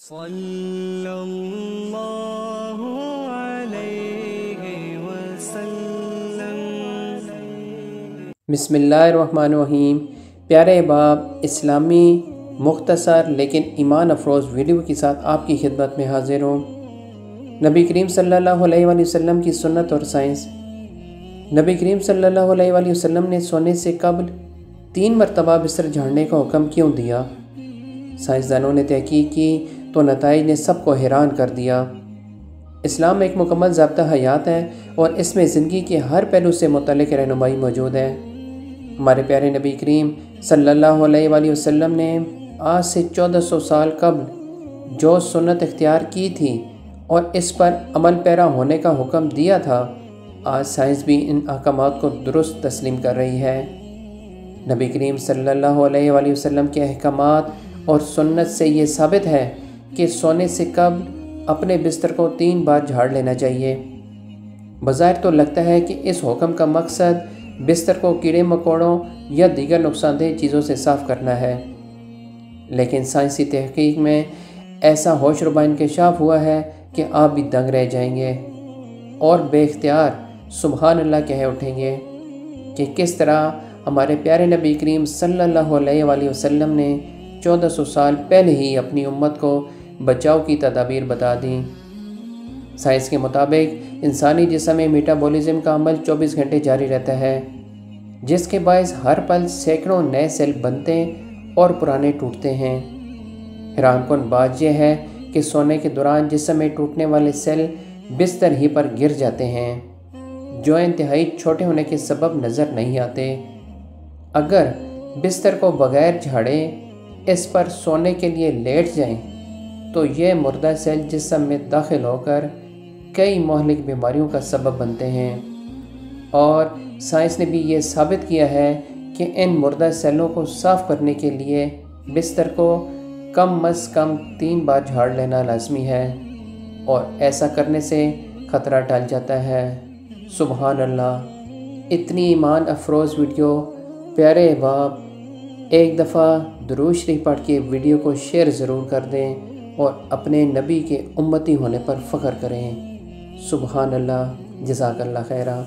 صلی اللہ علیہ وسلم۔ بسم اللہ الرحمن الرحیم۔ پیارے احباب، اسلامی مختصر لیکن ایمان افروز ویڈیو کے ساتھ آپ کی خدمت میں حاضر ہوں۔ نبی کریم صلی اللہ علیہ وآلہ وسلم کی سنت اور سائنس۔ نبی کریم صلی اللہ علیہ وآلہ وسلم نے سونے سے قبل 3 مرتبہ بستر جھاڑنے کا حکم کیوں دیا؟ سائنسدانوں نے تحقیق کی تو نتائج نے سب کو حیران کر دیا۔ اسلام ایک مکمل ضابطہ حیات ہے اور اس میں زندگی کے ہر پہلو سے متعلق رہنمائی موجود ہے۔ ہمارے پیارے نبی کریم صلی اللہ علیہ وآلہ وسلم نے آج سے 1400 سال قبل جو سنت اختیار کی تھی اور اس پر عمل پیرا ہونے کا حکم دیا تھا، آج سائنس بھی ان احکامات کو درست تسلیم کر رہی ہے۔ نبی کریم صلی اللہ علیہ وآلہ وسلم کے احکامات اور سنت سے یہ ثابت ہے کہ سونے سے قبل اپنے بستر کو 3 بار جھاڑ لینا چاہیے۔ بظاہر تو لگتا ہے کہ اس حکم کا مقصد بستر کو کیڑے مکوڑوں یا دیگر نقصان دہ چیزوں سے صاف کرنا ہے، لیکن سائنسی تحقیق میں ایسا ہوش ربا انکشاف ہوا ہے کہ آپ بھی دنگ رہ جائیں گے اور بے اختیار سبحان اللہ کہہ اٹھیں گے کہ کس طرح ہمارے پیارے نبی کریم صلی اللہ علیہ وآلہ وسلم نے 1400 سال پہلے ہی اپنی امت کو بچاؤ کی تدابیر بتا دیں۔ سائنس کے مطابق انسانی جسم میں میٹابولزم کا عمل 24 گھنٹے جاری رہتا ہے، جس کے باعث ہر پل سینکڑوں نئے سیل بنتے اور پرانے ٹوٹتے ہیں۔ حیران کن بات یہ ہے کہ سونے کے دوران جسم میں ٹوٹنے والے سیل بستر ہی پر گر جاتے ہیں، جو انتہائی چھوٹے ہونے کے سبب نظر نہیں آتے۔ اگر بستر کو بغیر جھاڑے اس پر سونے کے لیے لیٹ جائیں تو یہ مردہ سیل جسم میں داخل ہو کر کئی مہلک بیماریوں کا سبب بنتے ہیں، اور سائنس نے بھی یہ ثابت کیا ہے کہ ان مردہ سیلوں کو صاف کرنے کے لیے بستر کو کم از کم 3 بار جھاڑ لینا لازمی ہے، اور ایسا کرنے سے خطرہ ٹل جاتا ہے۔ سبحان اللہ۔ اتنی ایمان افروز ویڈیو پیارے احباب، ایک دفعہ درود شریف پڑھ کے ویڈیو کو شیئر ضرور کر دیں اور اپنے نبی کے امتی ہونے پر فخر کریں۔ سبحان اللہ، جزاک اللہ خیرہ۔